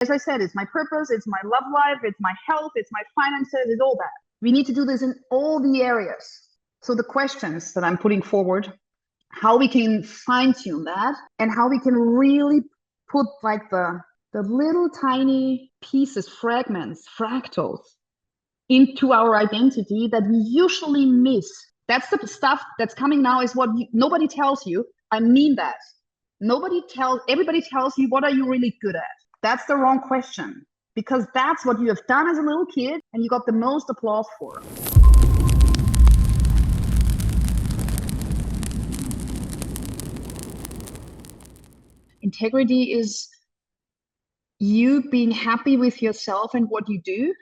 As I said, it's my purpose, it's my love life, it's my health, it's my finances, it's all that. We need to do this in all the areas. So the questions that I'm putting forward, how we can fine tune that and how we can really put like the little tiny pieces, fragments, fractals into our identity that we usually miss. That's the stuff that's coming now is what nobody tells you. I mean that. Everybody tells you, what are you really good at? That's the wrong question, because that's what you have done as a little kid and you got the most applause for. Integrity is you being happy with yourself and what you do,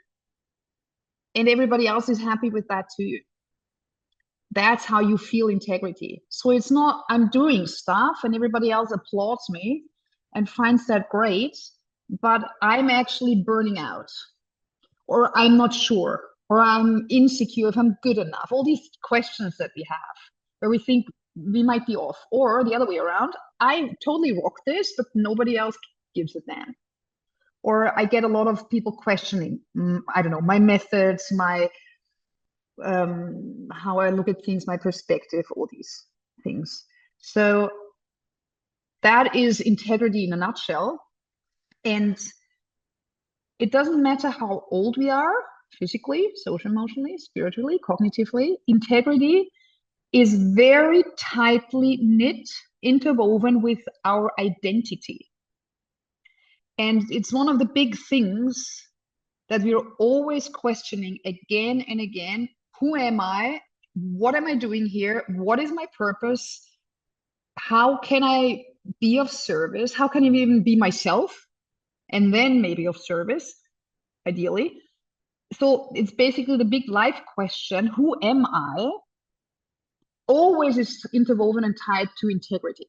and everybody else is happy with that too. That's how you feel integrity. So it's not I'm doing stuff and everybody else applauds me and finds that great, but I'm actually burning out, or I'm not sure, or I'm insecure if I'm good enough. All these questions that we have where we think we might be off, or the other way around. I totally rock this, but nobody else gives a damn. Or I get a lot of people questioning, I don't know, my methods, my how I look at things, my perspective, all these things. So that is integrity in a nutshell. And it doesn't matter how old we are, physically, social, emotionally, spiritually, cognitively, integrity is very tightly knit, interwoven with our identity. And it's one of the big things that we're always questioning again and again. Who am I? What am I doing here? What is my purpose? How can I be of service? How can I even be myself? And then maybe of service, ideally. So it's basically the big life question. Who am I? Always is interwoven and tied to integrity.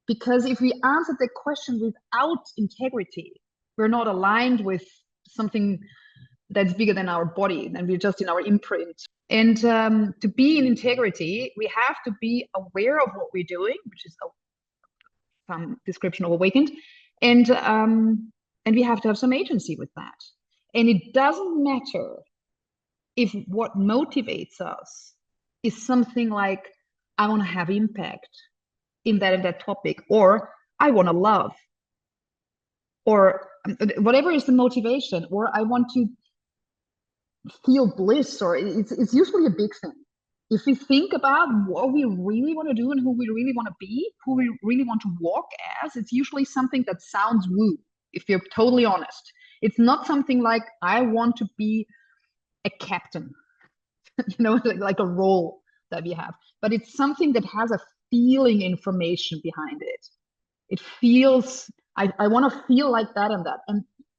Because if we answer the question without integrity, we're not aligned with something that's bigger than our body, and we're just in our imprint. And to be in integrity, we have to be aware of what we're doing, which is some description of awakened, and we have to have some agency with that. And it doesn't matter if what motivates us is something like, I want to have impact in that and that topic, or I want to love, or whatever is the motivation, or I want to feel bliss, or it's usually a big thing. If we think about what we really want to do and who we really want to be, who we really want to walk as, it's usually something that sounds woo, if you're totally honest. It's not something like, I want to be a captain, like a role that we have, but it's something that has a feeling information behind it. It feels, I want to feel like that and that.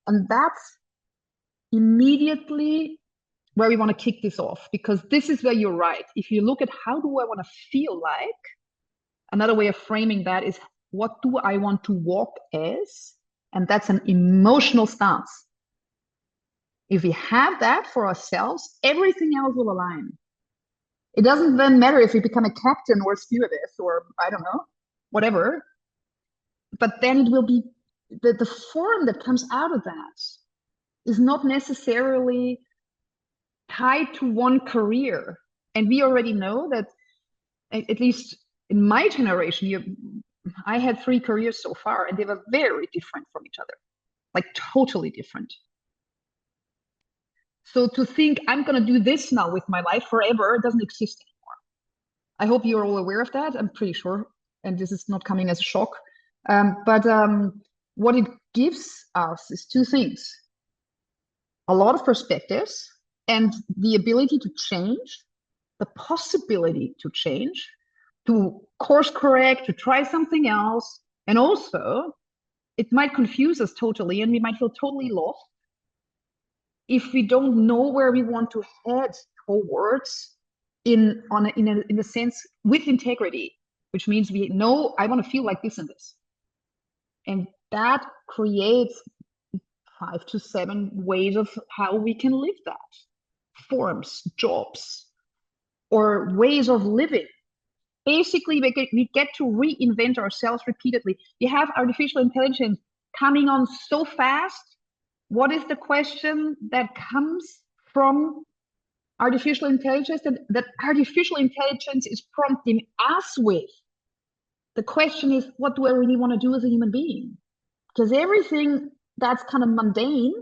And that's immediately where we want to kick this off, because this is where you're right. If you look at how do I want to feel like, another way of framing that is, what do I want to walk as? And that's an emotional stance. If we have that for ourselves, everything else will align. It doesn't then matter if we become a captain or a stewardess or I don't know, whatever. But then it will be the form that comes out of that is not necessarily tied to one career. And we already know that, at least in my generation, I had 3 careers so far, and they were very different from each other, like totally different. So to think I'm going to do this now with my life forever doesn't exist anymore. I hope you're all aware of that. I'm pretty sure, and this is not coming as a shock. But what it gives us is 2 things: a lot of perspectives and the ability to change, the possibility to change, to course correct, to try something else. And also, it might confuse us totally, and we might feel totally lost if we don't know where we want to head towards in a sense with integrity, which means we know I want to feel like this and this. And that creates 5 to 7 ways of how we can live that. Forms, jobs, or ways of living. Basically, we get to reinvent ourselves repeatedly. We have artificial intelligence coming on so fast what is the question that comes from artificial intelligence that artificial intelligence is prompting us with? The question is, what do I really want to do as a human being? Because everything that's kind of mundane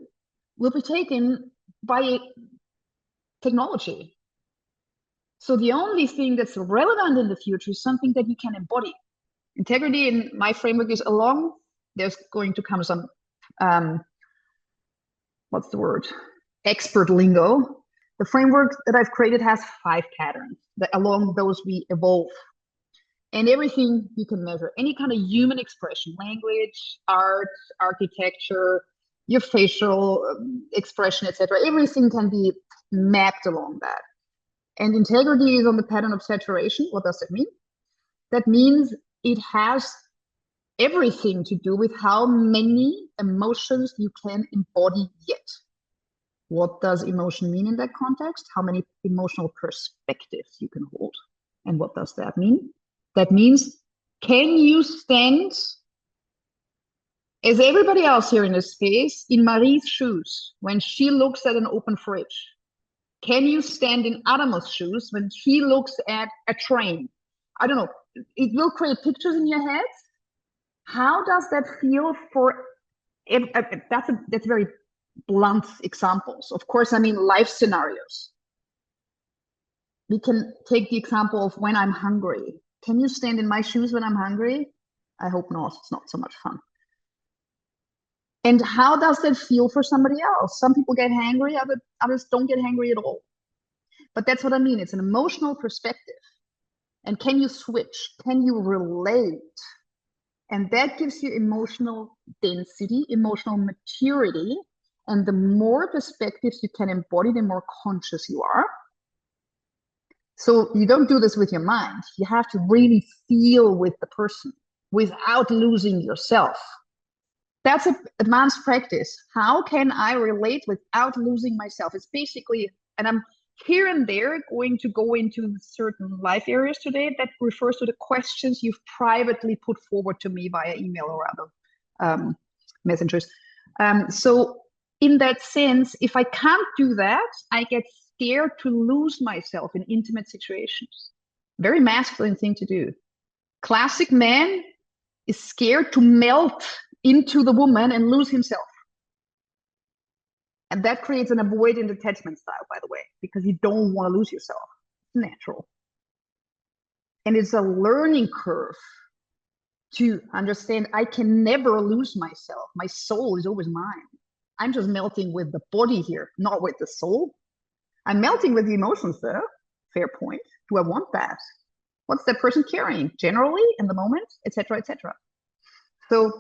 will be taken by technology. So the only thing that's relevant in the future is something that you can embody. Integrity in my framework is along, there's going to come some, what's the word? Expert lingo. The framework that I've created has 5 patterns that along those we evolve. And everything you can measure, any kind of human expression, language, art, architecture, your facial expression, etc. Everything can be mapped along that. And integrity is on the pattern of saturation. What does that mean? That means it has everything to do with how many emotions you can embody yet. What does emotion mean in that context? How many emotional perspectives you can hold. And what does that mean? That means, can you stand as everybody else here in this space in Marie's shoes when she looks at an open fridge? Can you stand in Adam's shoes when he looks at a train? I don't know. It will create pictures in your head. How does that feel for, that's very blunt examples. Of course, I mean life scenarios. We can take the example of when I'm hungry. Can you stand in my shoes when I'm hungry? I hope not. It's not so much fun. And how does that feel for somebody else? Some people get hangry, others don't get hangry at all. But that's what I mean. It's an emotional perspective. And can you switch? Can you relate? And that gives you emotional density, emotional maturity. And the more perspectives you can embody, the more conscious you are. So you don't do this with your mind. You have to really feel with the person without losing yourself. That's an advanced practice. How can I relate without losing myself? It's basically, and I'm here and there going to go into certain life areas today that refers to the questions you've privately put forward to me via email or other messengers. So in that sense, if I can't do that, I get scared to lose myself in intimate situations. Very masculine thing to do. Classic man is scared to melt into the woman and lose himself. And that creates an avoidant attachment style, by the way, because you don't want to lose yourself. It's natural. And it's a learning curve to understand I can never lose myself. My soul is always mine. I'm just melting with the body here, not with the soul. I'm melting with the emotions though. Fair point. Do I want that? What's that person carrying generally in the moment, etc., etc. So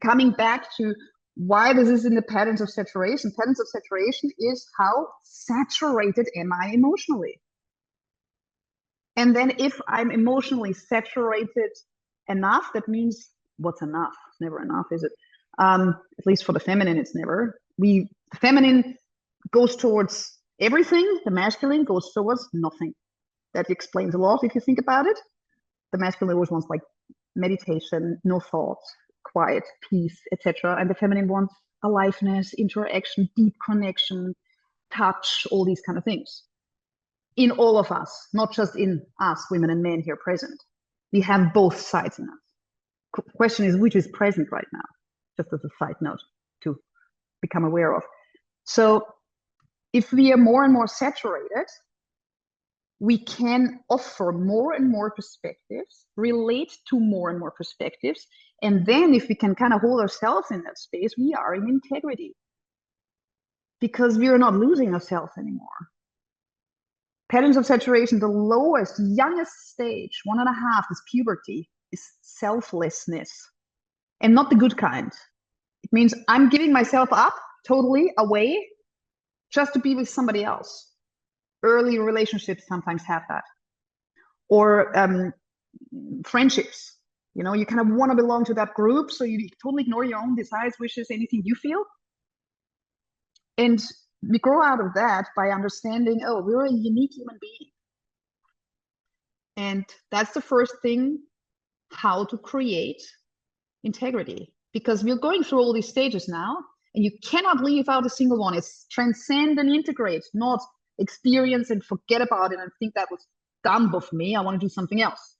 coming back to why this is in the patterns of saturation. Patterns of saturation is how saturated am I emotionally? And then if I'm emotionally saturated enough, that means what's enough? It's never enough, is it? At least for the feminine, it's never. The feminine goes towards everything. The masculine goes towards nothing. That explains a lot if you think about it. The masculine always wants like meditation, no thoughts, quiet, peace, etc. And the feminine wants aliveness, interaction, deep connection, touch, all these kind of things. In all of us, not just in us, women and men here present. We have both sides in us. Question is, which is present right now? Just as a side note to become aware of. So if we are more and more saturated, we can offer more and more perspectives, relate to more and more perspectives. And then if we can kind of hold ourselves in that space, we are in integrity because we are not losing ourselves anymore. Patterns of saturation, the lowest, youngest stage, 1.5 is puberty, is selflessness, and not the good kind. It means I'm giving myself up totally away just to be with somebody else. Early relationships sometimes have that. Or friendships. You know, you kind of want to belong to that group, so you totally ignore your own desires, wishes, anything you feel. And we grow out of that by understanding, oh, we're a unique human being. And that's the first thing, how to create integrity. Because we're going through all these stages now, And you cannot leave out a single one. It's transcend and integrate, not experience and forget about it and think that was done with me. I want to do something else.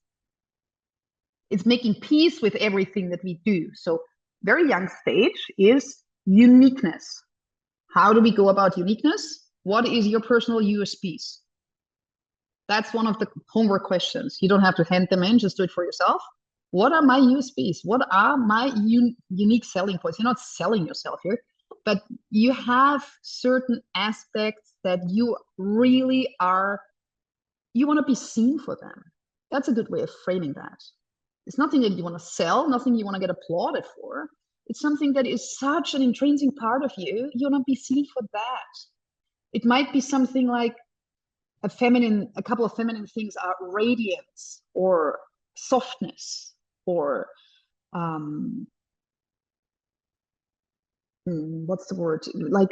It's making peace with everything that we do. So very young stage is uniqueness. How do we go about uniqueness? What is your personal USPs? That's one of the homework questions. You don't have to hand them in, just do it for yourself. What are my USPs? What are my unique selling points? You're not selling yourself here, but you have certain aspects that you really are, you want to be seen for them. That's a good way of framing that. It's nothing that you want to sell, nothing you want to get applauded for. It's something that is such an intrinsic part of you. You want to be seen for that. It might be something like a couple of feminine things are radiance or softness or what's the word? Like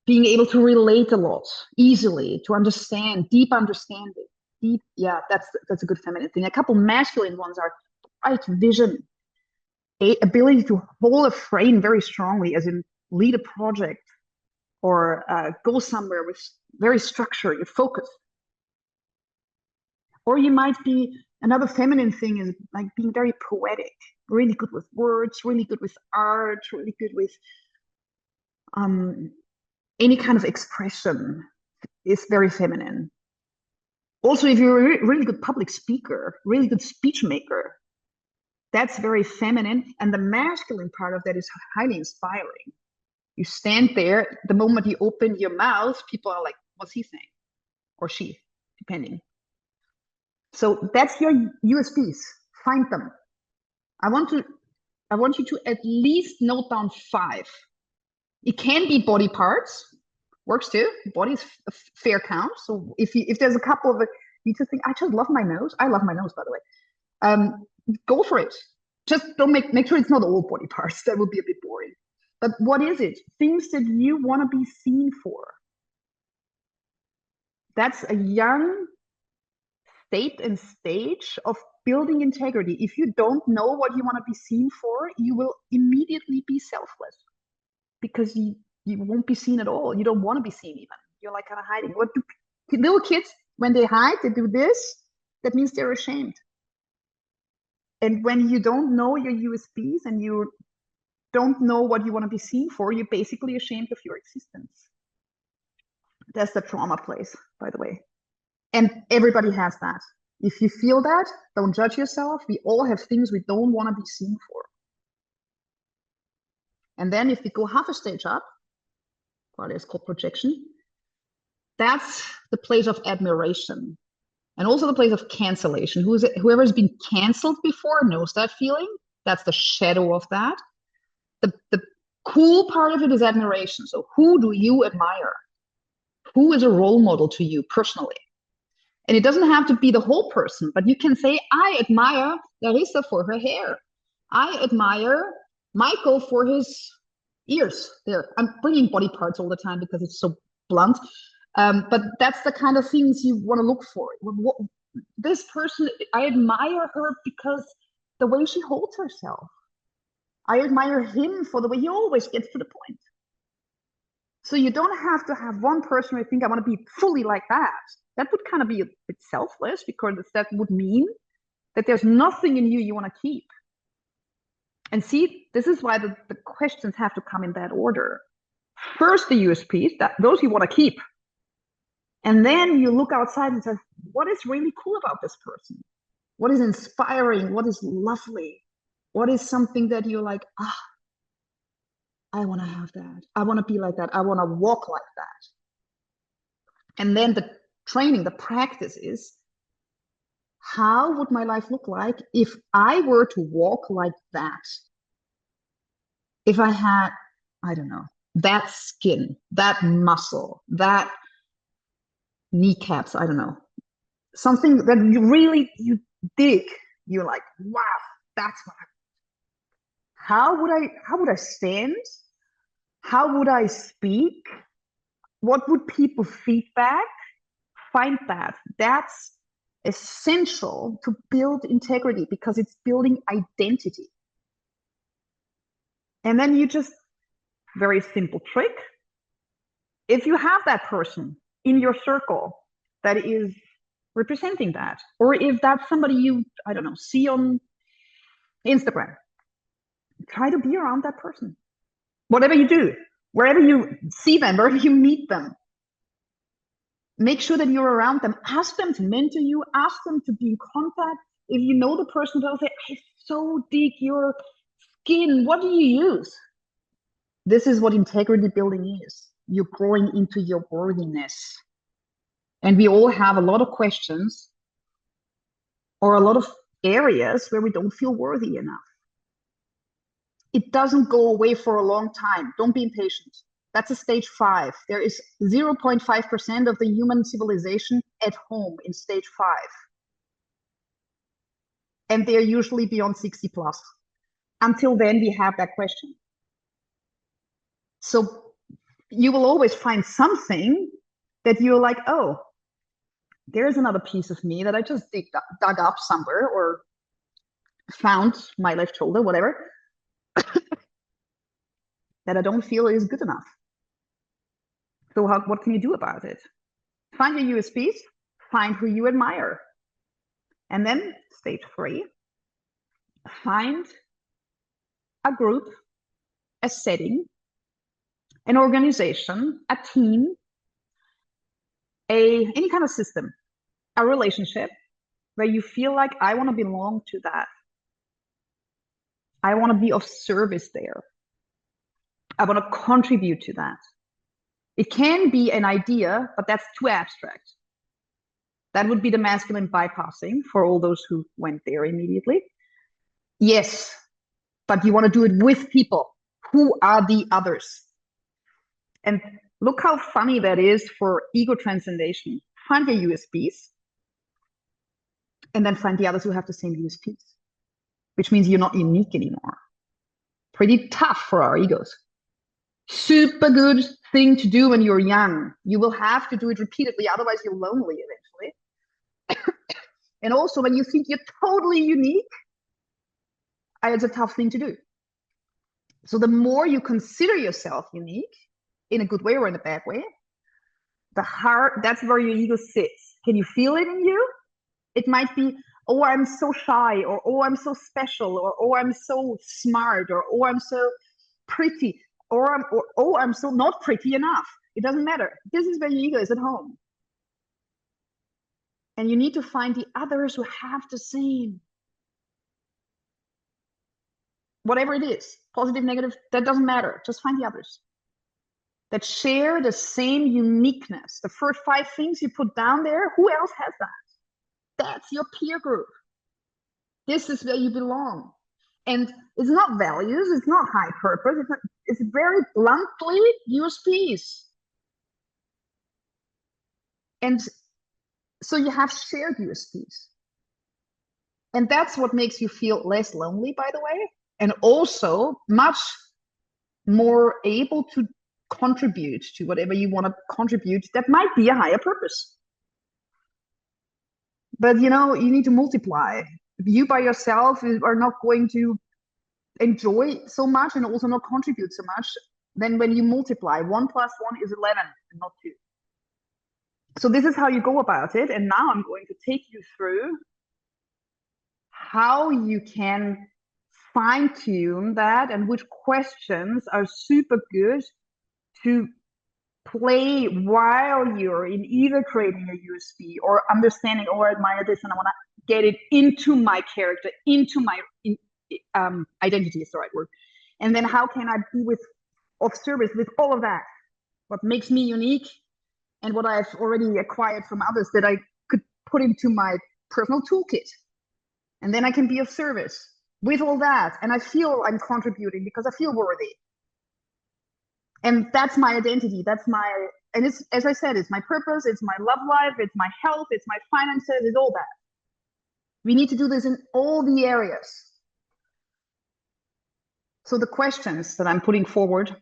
being able to relate a lot easily, to understand, deep understanding. Yeah, that's a good feminine thing. A couple masculine ones are bright vision, ability to hold a frame very strongly, as in lead a project or go somewhere with very structure, you focus. Or you might be, another feminine thing is like being very poetic, really good with words, really good with art, really good with any kind of expression is very feminine. Also, if you're a really good public speaker, really good speech maker, that's very feminine. And the masculine part of that is highly inspiring. You stand there, the moment you open your mouth, people are like, what's he saying? Or she, depending. So that's your USPs. Find them. I want you to at least note down 5. It can be body parts, works too. Body's a fair count. So if there's a couple of you just think, I just love my nose. I love my nose, by the way. Go for it. Just don't make sure it's not all body parts. That would be a bit boring. But what is it? Things that you want to be seen for. That's a young state and stage of building integrity. If you don't know what you want to be seen for, you will immediately be selfless because you won't be seen at all. You don't want to be seen even. You're like kind of hiding. What do little kids, when they hide, they do this. That means they're ashamed. And when you don't know your USPs and you don't know what you want to be seen for, you're basically ashamed of your existence. That's the trauma place, by the way. And everybody has that. If you feel that, don't judge yourself. We all have things we don't want to be seen for. And then if we go half a stage up, what is called projection, that's the place of admiration. And also the place of cancellation. Whoever's been canceled before knows that feeling. That's the shadow of that. The cool part of it is admiration. So who do you admire? Who is a role model to you personally? And it doesn't have to be the whole person, but you can say, I admire Larissa for her hair. I admire Michael for his ears. There, I'm bringing body parts all the time because it's so blunt. But that's the kind of things you want to look for. This person, I admire her because the way she holds herself. I admire him for the way he always gets to the point. So you don't have to have one person who think I want to be fully like that. That would kind of be a bit selfless because that would mean that there's nothing in you want to keep. And see, this is why the questions have to come in that order. First, the USPs, those you want to keep. And then you look outside and say, what is really cool about this person? What is inspiring? What is lovely? What is something that you're like, I want to have that. I want to be like that. I want to walk like that. And then the training, the practice is, how would my life look like if I were to walk like that? If I had, I don't know, that skin, that muscle, that kneecaps, I don't know, something that you dig. You're like, wow, that's what how would I stand? How would I speak? What would people feedback? Find that. That's essential to build integrity because it's building identity. And then you just, very simple trick. If you have that person in your circle that is representing that, or if that's somebody you, I don't know, see on Instagram, try to be around that person. Whatever you do, wherever you see them, wherever you meet them, make sure that you're around them. Ask them to mentor you, ask them to be in contact. If you know the person, they'll say, I so dig your skin. What do you use? This is what integrity building is. You're growing into your worthiness. And we all have a lot of questions or a lot of areas where we don't feel worthy enough. It doesn't go away for a long time. Don't be impatient. That's a stage 5. There is 0.5% of the human civilization at home in stage 5. And they're usually beyond 60 plus. Until then, we have that question. So you will always find something that you're like, oh, there's another piece of me that I just dug up somewhere or found my left shoulder, whatever, that I don't feel is good enough. So what can you do about it? Find your USPs, find who you admire. And then stage 3, find a group, a setting, an organization, a team, any kind of system, a relationship where you feel like I want to belong to that. I want to be of service there. I want to contribute to that. It can be an idea, but that's too abstract. That would be the masculine bypassing for all those who went there immediately. Yes, but you want to do it with people. Who are the others? And look how funny that is for ego transcendation. Find your USPs and then find the others who have the same USPs, which means you're not unique anymore. Pretty tough for our egos. Super good thing to do when you're young. You will have to do it repeatedly, otherwise you're lonely eventually. And also when you think you're totally unique, it's a tough thing to do. So the more you consider yourself unique, in a good way or in a bad way, that's where your ego sits. Can you feel it in you? It might be, oh, I'm so shy, or oh, I'm so special, or oh, I'm so smart, or oh, I'm so pretty, or oh, I'm so not pretty enough. It doesn't matter. This is where your ego is at home. And you need to find the others who have the same. Whatever it is, positive, negative, that doesn't matter. Just find the others that share the same uniqueness. The first 5 things you put down there, who else has that? That's your peer group. This is where you belong. And it's not values, it's not high purpose, it's very bluntly USPs. And so you have shared USPs. And that's what makes you feel less lonely, by the way, and also much more able to contribute to whatever you want to contribute that might be a higher purpose. But you need to multiply. You by yourself are not going to enjoy so much and also not contribute so much. Then when you multiply, 1 plus 1 is 11 and not 2. So this is how you go about it. And now I'm going to take you through how you can fine-tune that and which questions are super good to play while you're in either creating a USP or understanding, I admire this and I want to get it into my character, into my identity is the right word. And then how can I be of service with all of that? What makes me unique and what I've already acquired from others that I could put into my personal toolkit. And then I can be of service with all that. And I feel I'm contributing because I feel worthy. And that's my identity. And it's, as I said, it's my purpose, it's my love life, it's my health, it's my finances, it's all that. We need to do this in all the areas. So the questions that I'm putting forward,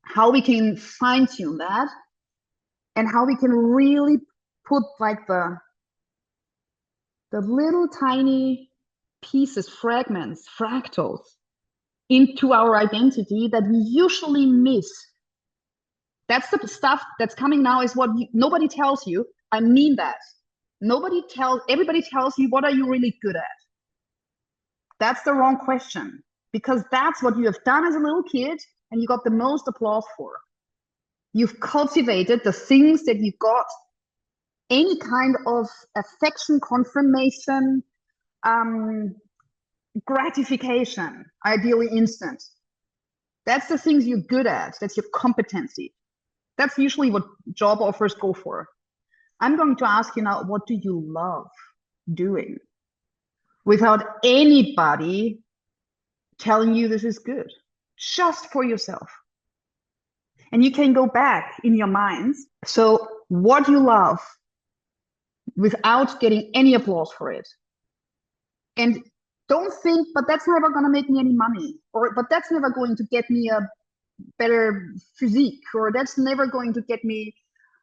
how we can fine tune that and how we can really put like the little tiny pieces, fragments, fractals into our identity that we usually miss. That's the stuff that's coming now, is what nobody tells you. I mean that. Everybody tells you, what are you really good at? That's the wrong question, because that's what you have done as a little kid and you got the most applause for. You've cultivated the things that you got any kind of affection, confirmation, gratification, ideally instant. That's the things you're good at. That's your competency. That's usually what job offers go for. I'm going to ask you now, what do you love doing? Without anybody telling you this is good, just for yourself. And you can go back in your minds. So what you love without getting any applause for it. And don't think, but that's never going to make me any money, or but that's never going to get me a better physique, or that's never going to get me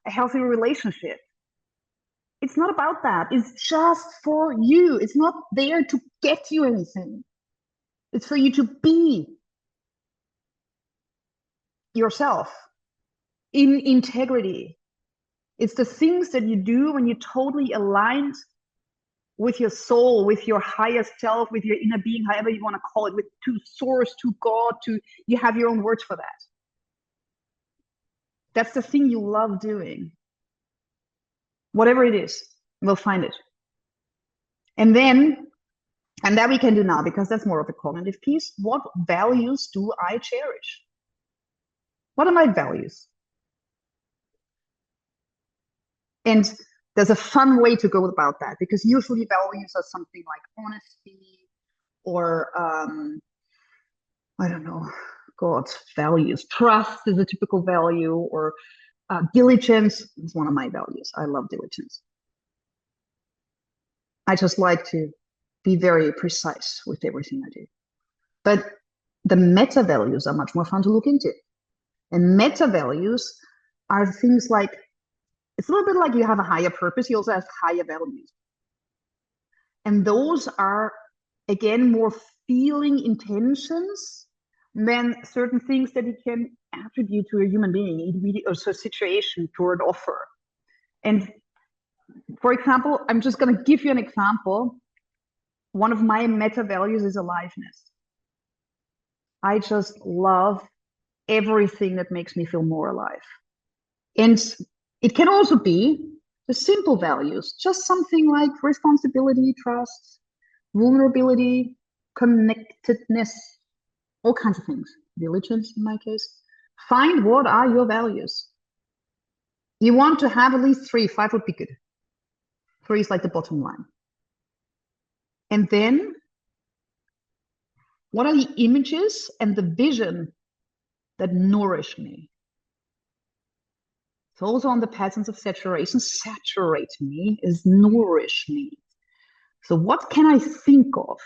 a healthy relationship. It's not about that. It's just for you. It's not there to get you anything. It's for you to be yourself in integrity. It's the things that you do when you're totally aligned with your soul, with your highest self, with your inner being, however you want to call it, to source, to God, you have your own words for that. That's the thing you love doing. Whatever it is, we'll find it. And that we can do now, because that's more of a cognitive piece. What values do I cherish? What are my values? And there's a fun way to go about that, because usually values are something like honesty, or I don't know, God, values. Trust is a typical value, or diligence is one of my values. I love diligence. I just like to be very precise with everything I do. But the meta values are much more fun to look into. And meta values are things like, it's a little bit like you have a higher purpose, you also have higher values. And those are, again, more feeling intentions than certain things that you can attribute to a human being, or a situation, to an offer. And for example, I'm just going to give you an example. One of my meta values is aliveness. I just love everything that makes me feel more alive. And it can also be the simple values, just something like responsibility, trust, vulnerability, connectedness, all kinds of things. Diligence, in my case. Find what are your values. You want to have at least 3, 5 would be good. 3 is like the bottom line. And then, what are the images and the vision that nourish me? It's also on the patterns of saturation. Saturate me is nourish me. So what can I think of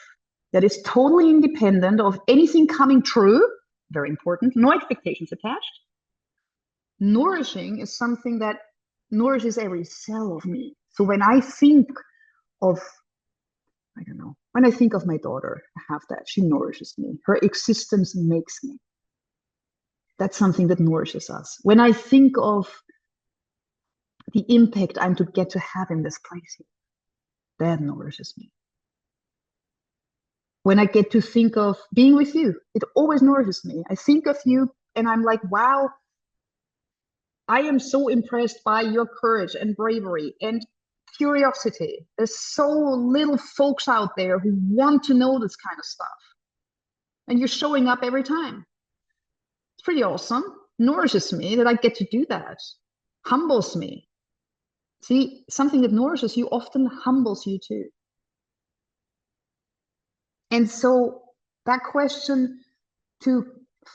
that is totally independent of anything coming true? Very important. No expectations attached. Nourishing is something that nourishes every cell of me. So when I think of, I don't know, when I think of my daughter, I have that. She nourishes me. Her existence makes me. That's something that nourishes us. When I think of the impact I'm to get to have in this place, that nourishes me. When I get to think of being with you, it always nourishes me. I think of you and I'm like, wow, I am so impressed by your courage and bravery and curiosity. There's so little folks out there who want to know this kind of stuff. And you're showing up every time. It's pretty awesome. Nourishes me that I get to do that. Humbles me. See, something that nourishes you often humbles you too. And so that question to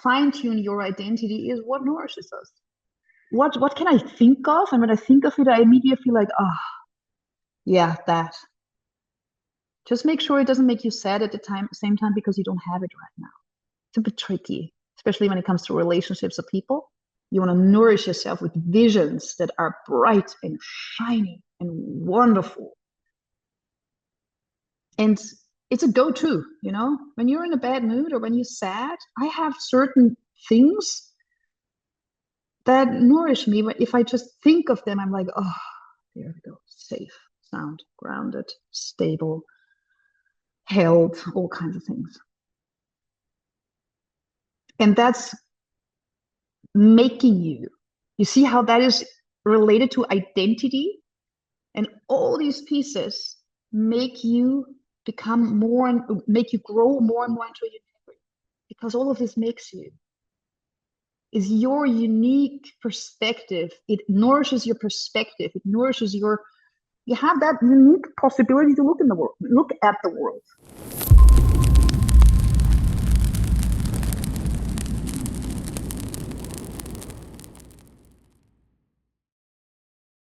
fine-tune your identity is, what nourishes us? What can I think of? And when I think of it, I immediately feel like, oh, yeah, that. Just make sure it doesn't make you sad at the same time, because you don't have it right now. It's a bit tricky, especially when it comes to relationships or people. You want to nourish yourself with visions that are bright and shiny and wonderful. And it's a go-to, you know, when you're in a bad mood or when you're sad. I have certain things that nourish me. But if I just think of them, I'm like, oh, there we go, safe, sound, grounded, stable, held, all kinds of things. And that's making you. You see how that is related to identity? And all these pieces make you become more and make you grow more and more into your integrity, because all of this makes you is your unique perspective. It nourishes your perspective. It nourishes your, you have that unique possibility to look in the world, look at the world.